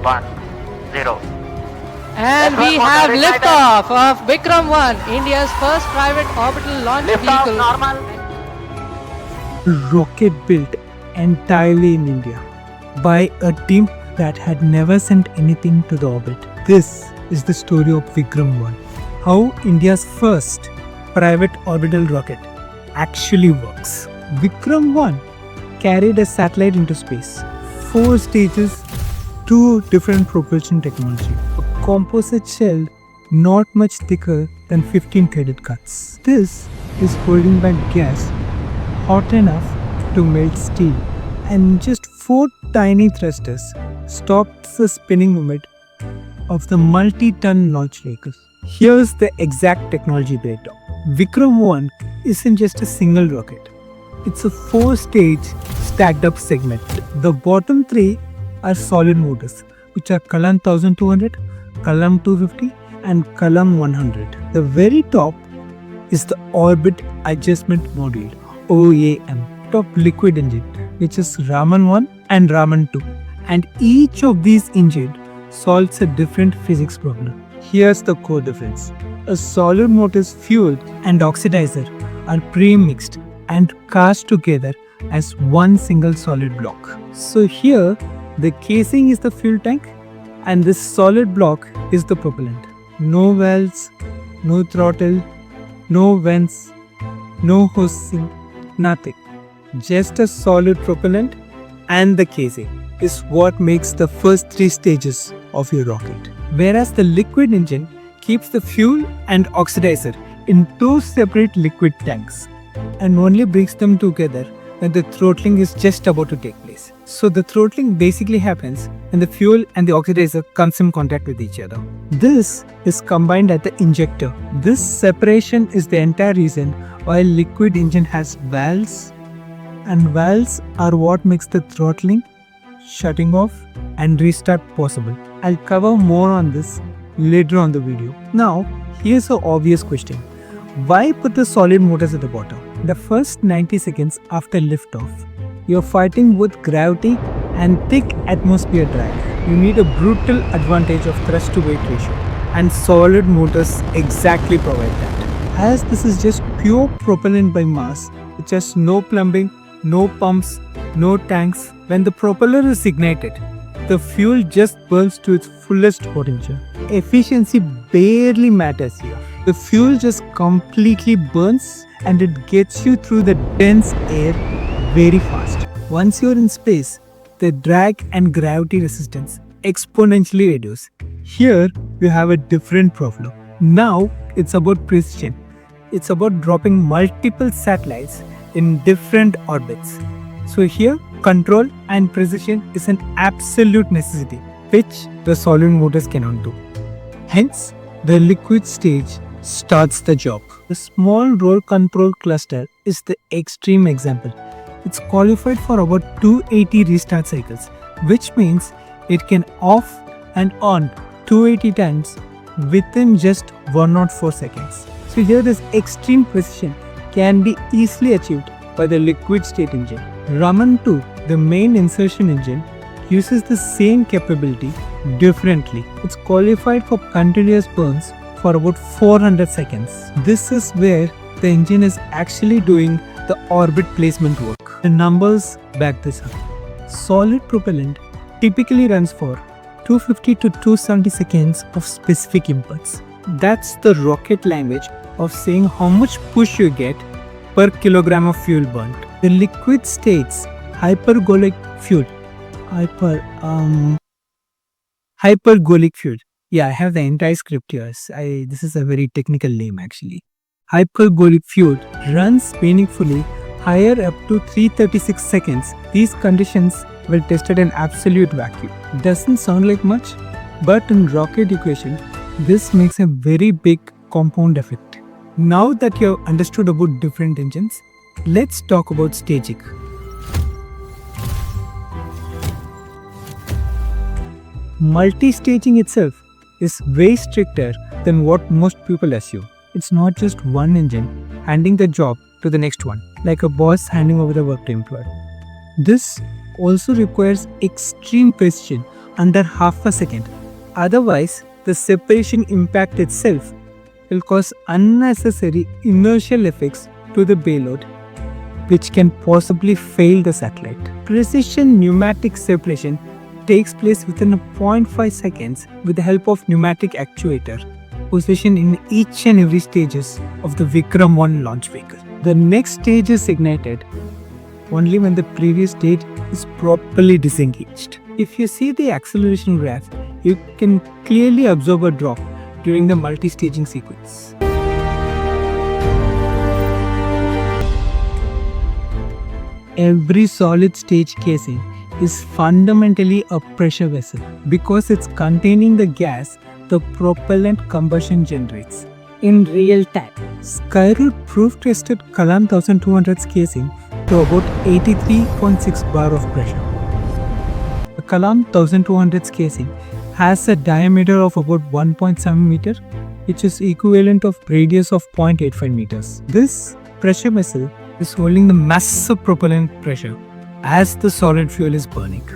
1, 0. And we have liftoff of Vikram-1, India's first private orbital launch Liftoff vehicle. normal. Rocket built entirely in India by a team that had never sent anything to the orbit. This is the story of Vikram-1. How India's first private orbital rocket actually works. Vikram-1 carried a satellite into space. 4 stages, 2 different propulsion technology. A composite shell not much thicker than 15 threaded cuts. This is holding back gas hot enough to melt steel, and just 4 tiny thrusters stopped the spinning movement of the multi-ton launch vehicle. Here's the exact technology breakdown. Vikram-1 isn't just a single rocket. It's a 4-stage stacked up segment. The bottom 3 are solid motors, which are Kalam 1200, Kalam 250 and Kalam 100. The very top is the Orbit Adjustment Module, OAM, top liquid engine, which is Raman-1 and Raman-2. And each of these engines solves a different physics problem. Here's the core difference. A solid motor's fuel and oxidizer are pre-mixed and cast together as one single solid block. So here, the casing is the fuel tank and this solid block is the propellant. No valves, no throttle, no vents, no hosing, nothing. Just a solid propellant and the casing is what makes the first 3 stages of your rocket. Whereas the liquid engine keeps the fuel and oxidizer in 2 separate liquid tanks and only brings them together when the throttling is just about to take place. So the throttling basically happens when the fuel and the oxidizer comes in contact with each other. This is combined at the injector. This separation is the entire reason why liquid engine has valves, and valves are what makes the throttling, shutting off and restart possible. I'll cover more on this later on the video. Now, here's an obvious question. Why put the solid motors at the bottom? The first 90 seconds after liftoff, you're fighting with gravity and thick atmosphere drag. You need a brutal advantage of thrust to weight ratio, and solid motors exactly provide that. As this is just pure propellant by mass, which has no plumbing, no pumps, no tanks, when the propeller is ignited, the fuel just burns to its fullest potential. Efficiency barely matters here. The fuel just completely burns and it gets you through the dense air very fast. Once you're in space, the drag and gravity resistance exponentially reduce. Here, you have a different problem. Now, it's about precision. It's about dropping multiple satellites in different orbits. So here, control and precision is an absolute necessity, which the solid motors cannot do. Hence, the liquid stage starts the job. The small roll control cluster is the extreme example. It's qualified for about 280 restart cycles, which means it can off and on 280 times within just 104 seconds. So here this extreme precision can be easily achieved by the liquid state engine. Raman-2, the main insertion engine, uses the same capability differently. It's qualified for continuous burns for about 400 seconds. This is where the engine is actually doing the orbit placement work. The numbers back this up. Solid propellant typically runs for 250 to 270 seconds of specific impulse. That's the rocket language of saying how much push you get per kilogram of fuel burnt. The liquid state's hypergolic fuel. Hypergolic fuel. Yeah, I have the entire script here. This is a very technical name actually. Hypergolic fuel runs meaningfully higher up to 336 seconds. These conditions were tested in absolute vacuum. Doesn't sound like much, but in rocket equation, this makes a very big compound effect. Now that you have understood about different engines, let's talk about staging. Multi-staging itself is way stricter than what most people assume. It's not just one engine handing the job to the next one, like a boss handing over the work to employee. This also requires extreme precision under half a second. Otherwise, the separation impact itself will cause unnecessary inertial effects to the payload, which can possibly fail the satellite. Precision pneumatic separation takes place within 0.5 seconds with the help of pneumatic actuator positioned in each and every stages of the Vikram-1 launch vehicle. The next stage is ignited only when the previous stage is properly disengaged. If you see the acceleration graph, you can clearly observe a drop during the multi-staging sequence. Every solid stage casing is fundamentally a pressure vessel because it's containing the gas the propellant combustion generates in real time. Skyroot proof tested Kalam 1200's casing to about 83.6 bar of pressure. The Kalam 1200's casing has a diameter of about 1.7 meter, which is equivalent of radius of 0.85 meters. This pressure vessel is holding the massive propellant pressure as the solid fuel is burning.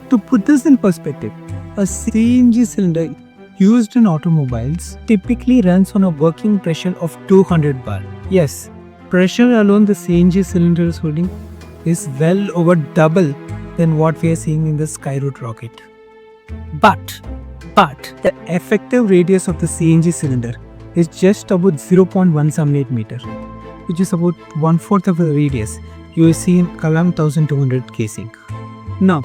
To put this in perspective, a CNG cylinder used in automobiles typically runs on a working pressure of 200 bar. Yes, pressure alone the CNG cylinder is holding is well over double than what we are seeing in the Skyroot rocket. But the effective radius of the CNG cylinder is just about 0.178 meter, which is about 1/4 of the radius you will see in Kalam 1200 casing. Now,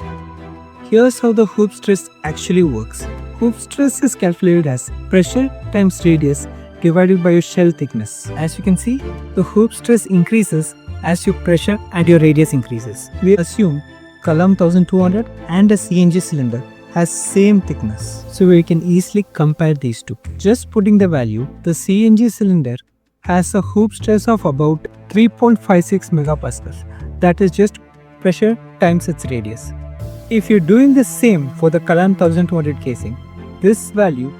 here's how the hoop stress actually works. Hoop stress is calculated as pressure times radius divided by your shell thickness. As you can see, the hoop stress increases as your pressure and your radius increases. We assume Kalam 1200 and a CNG cylinder has same thickness, so we can easily compare these two. Just putting the value, the CNG cylinder has a hoop stress of about 3.56 megapascals. That is just pressure times its radius. If you're doing the same for the Kalam 1200 casing, this value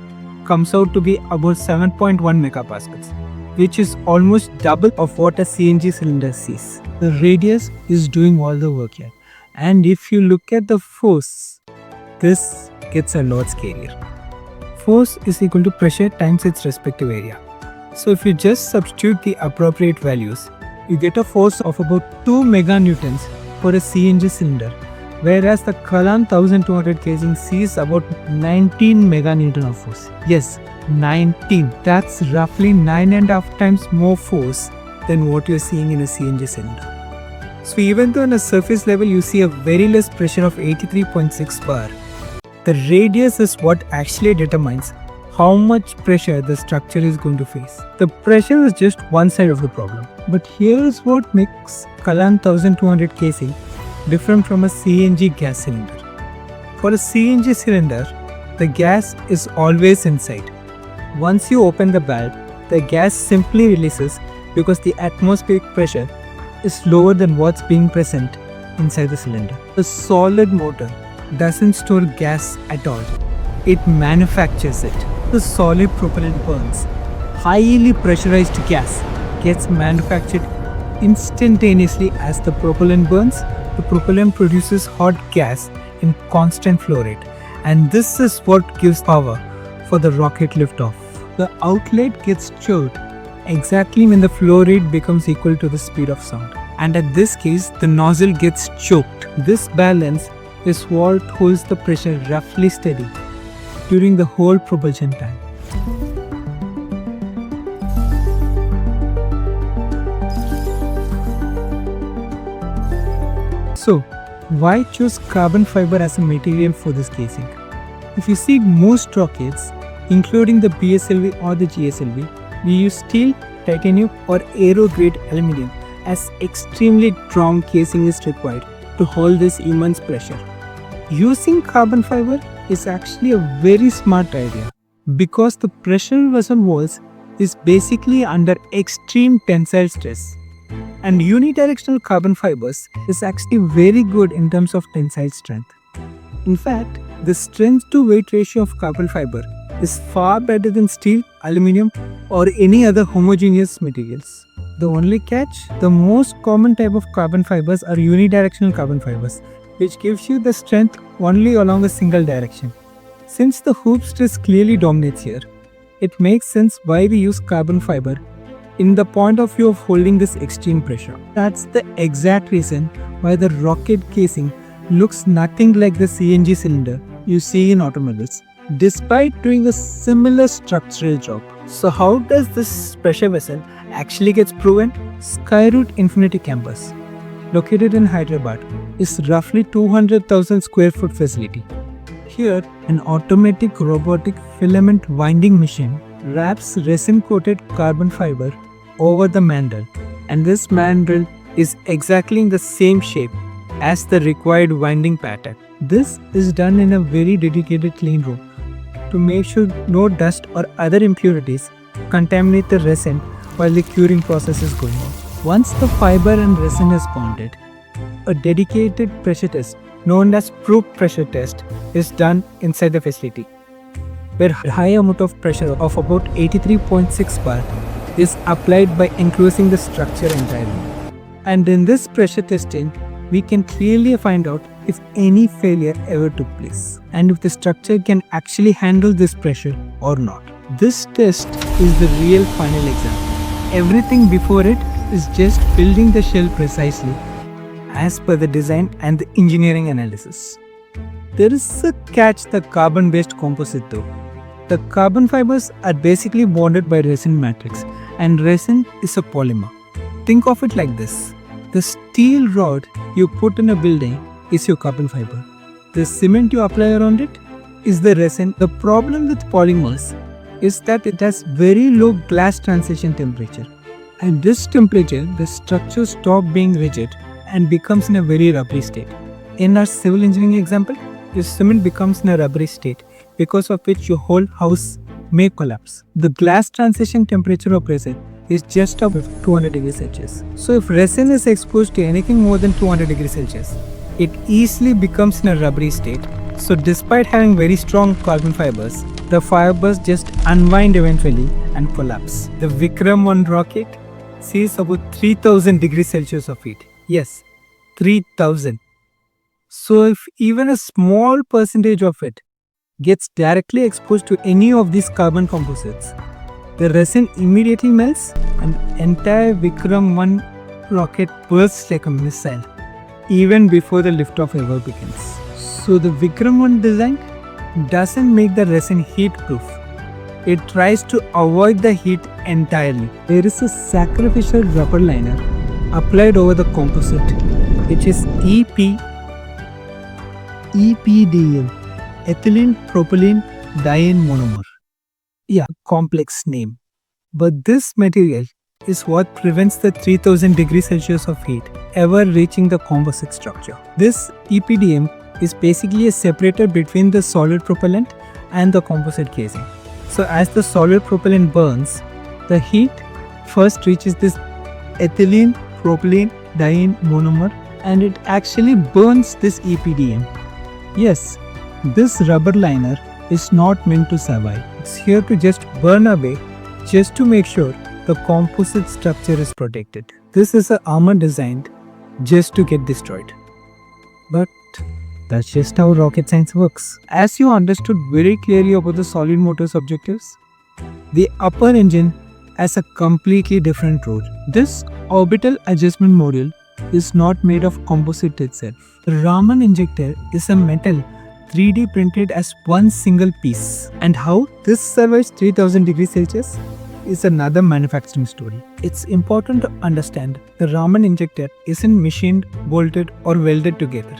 comes out to be about 7.1 megapascals, which is almost double of what a CNG cylinder sees. The radius is doing all the work here. And if you look at the force, this gets a lot scarier. Force is equal to pressure times its respective area. So if you just substitute the appropriate values, you get a force of about 2 meganewtons for a CNG cylinder, whereas the Kalam 1200 casing sees about 19 meganewton of force. Yes, 19. That's roughly 9.5 times more force than what you're seeing in a CNG cylinder. So even though on a surface level you see a very less pressure of 83.6 bar, the radius is what actually determines how much pressure the structure is going to face. The pressure is just one side of the problem. But here's what makes Kalam 1200 casing different from a CNG gas cylinder. For a CNG cylinder, the gas is always inside. Once you open the valve, the gas simply releases because the atmospheric pressure is lower than what's being present inside the cylinder. The solid motor doesn't store gas at all. It manufactures it. The solid propellant burns. Highly pressurized gas gets manufactured instantaneously as the propellant burns. The propellant produces hot gas in constant flow rate, and this is what gives power for the rocket liftoff. The outlet gets choked exactly when the flow rate becomes equal to the speed of sound, and at this case the nozzle gets choked. This balance is what holds the pressure roughly steady during the whole propulsion time. So, why choose carbon fiber as a material for this casing? If you see most rockets, including the PSLV or the GSLV, we use steel, titanium or aero-grade aluminium as extremely strong casing is required to hold this immense pressure. Using carbon fiber is actually a very smart idea because the pressure vessel walls is basically under extreme tensile stress, and unidirectional carbon fibers is actually very good in terms of tensile strength. In fact, the strength to weight ratio of carbon fiber is far better than steel, aluminium or any other homogeneous materials. The only catch, the most common type of carbon fibers are unidirectional carbon fibers, which gives you the strength only along a single direction. Since the hoop stress clearly dominates here, it makes sense why we use carbon fiber in the point of view of holding this extreme pressure. That's the exact reason why the rocket casing looks nothing like the CNG cylinder you see in automobiles, despite doing a similar structural job. So how does this pressure vessel actually gets proven? Skyroot Infinity Campus, located in Hyderabad, is roughly 200,000 square foot facility. Here, an automatic robotic filament winding machine wraps resin-coated carbon fiber over the mandrel, and this mandrel is exactly in the same shape as the required winding pattern. This is done in a very dedicated clean room to make sure no dust or other impurities contaminate the resin while the curing process is going on. Once the fiber and resin is bonded, a dedicated pressure test known as proof pressure test is done inside the facility, where a high amount of pressure of about 83.6 bar is applied by enclosing the structure entirely. And in this pressure testing, we can clearly find out if any failure ever took place and if the structure can actually handle this pressure or not. This test is the real final exam. Everything before it is just building the shell precisely as per the design and the engineering analysis. There is a catch: the carbon-based composite though. The carbon fibers are basically bonded by resin matrix, and resin is a polymer. Think of it like this: the steel rod you put in a building is your carbon fiber. The cement you apply around it is the resin. The problem with polymers is that it has very low glass transition temperature. At this temperature, the structure stops being rigid and becomes in a very rubbery state. In our civil engineering example, your cement becomes in a rubbery state, because of which your whole house may collapse. The glass transition temperature of resin is just above 200 degrees Celsius. So if resin is exposed to anything more than 200 degrees Celsius, it easily becomes in a rubbery state. So despite having very strong carbon fibers, the fibers just unwind eventually and collapse. The Vikram-1 rocket sees about 3000 degrees Celsius of heat. Yes, 3000. So if even a small percentage of it gets directly exposed to any of these carbon composites, the resin immediately melts and entire Vikram-1 rocket bursts like a missile even before the liftoff ever begins. So the Vikram-1 design doesn't make the resin heat proof. It tries to avoid the heat entirely. There is a sacrificial rubber liner applied over the composite, which is EPDM, ethylene propylene diene monomer. Yeah, complex name. But this material is what prevents the 3000 degrees Celsius of heat ever reaching the composite structure. This EPDM is basically a separator between the solid propellant and the composite casing. So as the solid propellant burns, the heat first reaches this ethylene propylene diene monomer and it actually burns this EPDM. Yes, this rubber liner is not meant to survive. It's here to just burn away, just to make sure the composite structure is protected. This is an armor designed just to get destroyed. But that's just how rocket science works. As you understood very clearly about the solid motor's objectives, the upper engine has a completely different role. This orbital adjustment module is not made of composite itself. The Raman injector is a metal 3D printed as one single piece. And how this survives 3000 degrees Celsius is another manufacturing story. It's important to understand the Raman injector isn't machined, bolted or welded together.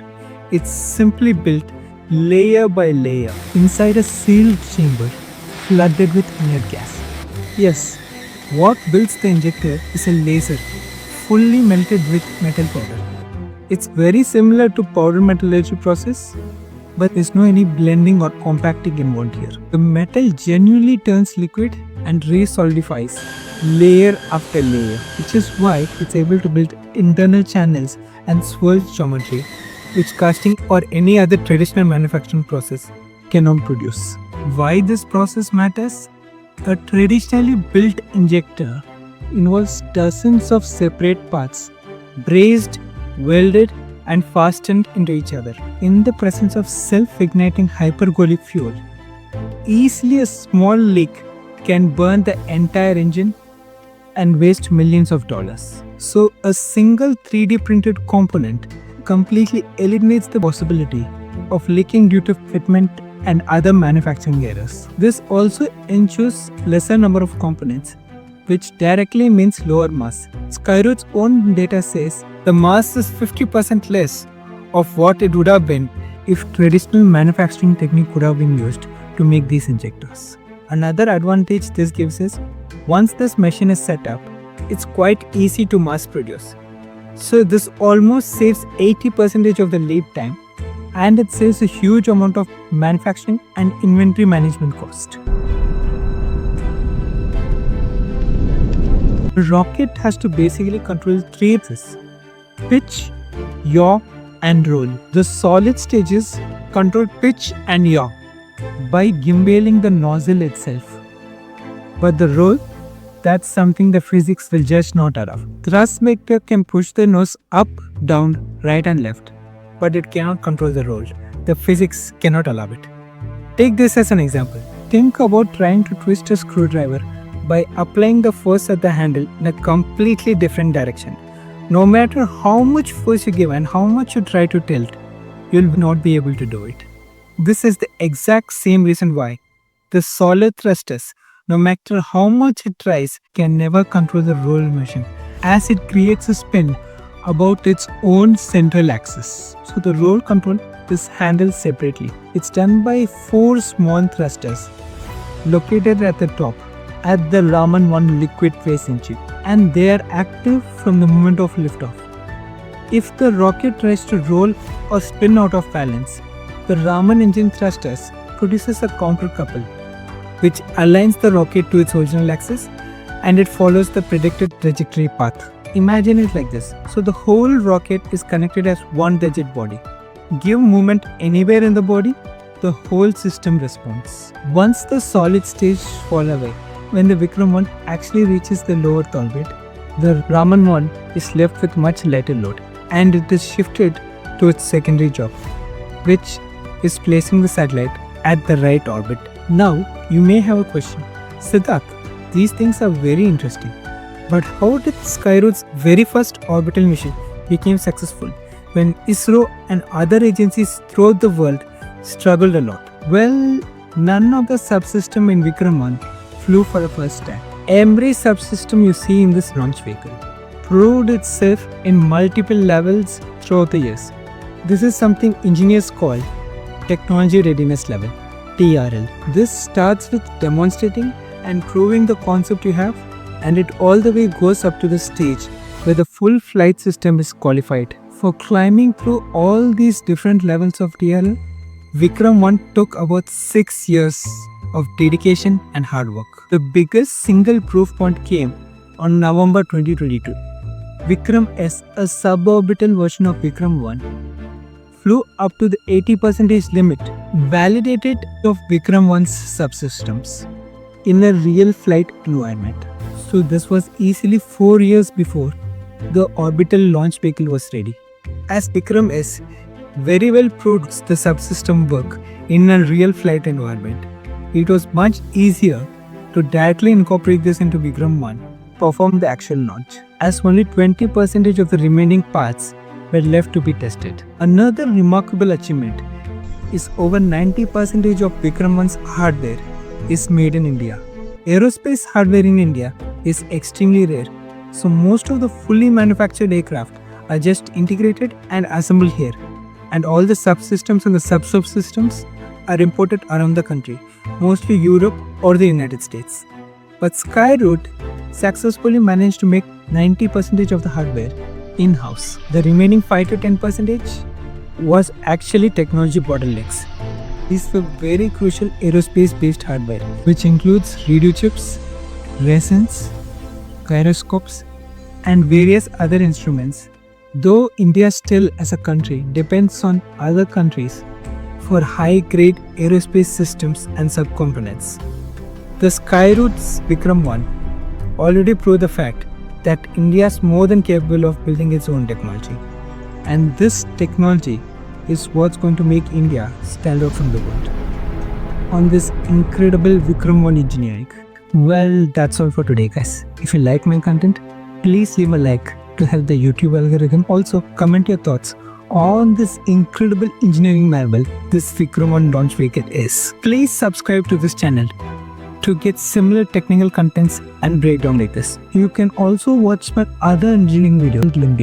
It's simply built layer by layer inside a sealed chamber flooded with inert gas. Yes, what builds the injector is a laser fully melted with metal powder. It's very similar to powder metallurgy process, but there's no any blending or compacting involved here. The metal genuinely turns liquid and resolidifies layer after layer, which is why it's able to build internal channels and swirl geometry which casting or any other traditional manufacturing process cannot produce. Why this process matters? A traditionally built injector involves dozens of separate parts, brazed, welded and fastened into each other. In the presence of self-igniting hypergolic fuel, easily a small leak can burn the entire engine and waste millions of dollars. So a single 3D printed component completely eliminates the possibility of leaking due to fitment and other manufacturing errors. This also ensures lesser number of components, which directly means lower mass. Skyroot's own data says the mass is 50% less of what it would have been if traditional manufacturing technique would have been used to make these injectors. Another advantage this gives is, once this machine is set up, it's quite easy to mass produce. So this almost saves 80% of the lead time, and it saves a huge amount of manufacturing and inventory management cost. The rocket has to basically control three axes: pitch, yaw, and roll. The solid stages control pitch and yaw by gimbaling the nozzle itself. But the roll, that's something the physics will just not allow. Thrust vector can push the nose up, down, right and left, but it cannot control the roll. The physics cannot allow it. Take this as an example. Think about trying to twist a screwdriver by applying the force at the handle in a completely different direction. No matter how much force you give and how much you try to tilt, you'll not be able to do it. This is the exact same reason why the solid thrusters, no matter how much it tries, can never control the roll motion, as it creates a spin about its own central axis. So the roll control is handled separately. It's done by 4 small thrusters located at the top at the Raman-1 liquid phase engine, and they are active from the moment of liftoff. If the rocket tries to roll or spin out of balance, the Raman engine thrusters produces a countercouple which aligns the rocket to its original axis, and it follows the predicted trajectory path. Imagine it like this. So the whole rocket is connected as one rigid body. Give movement anywhere in the body, the whole system responds. Once the solid stage fall away, when the Vikram-1 actually reaches the lower orbit, the Raman-1 is left with much lighter load, and it is shifted to its secondary job, which is placing the satellite at the right orbit. Now, you may have a question. Siddharth, these things are very interesting, but how did Skyroot's very first orbital mission became successful when ISRO and other agencies throughout the world struggled a lot? Well, none of the subsystem in Vikram-1 flew for the first time. Every subsystem you see in this launch vehicle proved itself in multiple levels throughout the years. This is something engineers call Technology Readiness Level, TRL. This starts with demonstrating and proving the concept you have, and it all the way goes up to the stage where the full flight system is qualified. For climbing through all these different levels of TRL, Vikram-1 took about 6 years of dedication and hard work. The biggest single proof point came on November 2022. Vikram-S, a suborbital version of Vikram-1, flew up to the 80% limit validated of Vikram-1's subsystems in a real flight environment. So this was easily 4 years before the orbital launch vehicle was ready. As Vikram-S very well proved the subsystem work in a real flight environment, it was much easier to directly incorporate this into Vikram-1, perform the actual launch, as only 20% of the remaining parts were left to be tested. Another remarkable achievement is over 90% of Vikram-1's hardware is made in India. Aerospace hardware in India is extremely rare, so most of the fully manufactured aircraft are just integrated and assembled here, and all the subsystems and the subsystems are imported around the country, mostly Europe or the United States. But Skyroot successfully managed to make 90% of the hardware in-house. The remaining 5 to 10% was actually technology bottlenecks. These were very crucial aerospace-based hardware, which includes radio chips, resins, gyroscopes, and various other instruments. Though India still as a country depends on other countries for high-grade aerospace systems and subcomponents, the Skyroot's Vikram-1 already proved the fact that India is more than capable of building its own technology. And this technology is what's going to make India stand out from the world. On this incredible Vikram-1 engineering. Well, that's all for today, guys. If you like my content, please leave a like to help the YouTube algorithm. Also, comment your thoughts on this incredible engineering marvel this Vikram-1 launch vehicle is. Please subscribe to this channel to get similar technical contents and breakdown like this. You can also watch my other engineering videos linked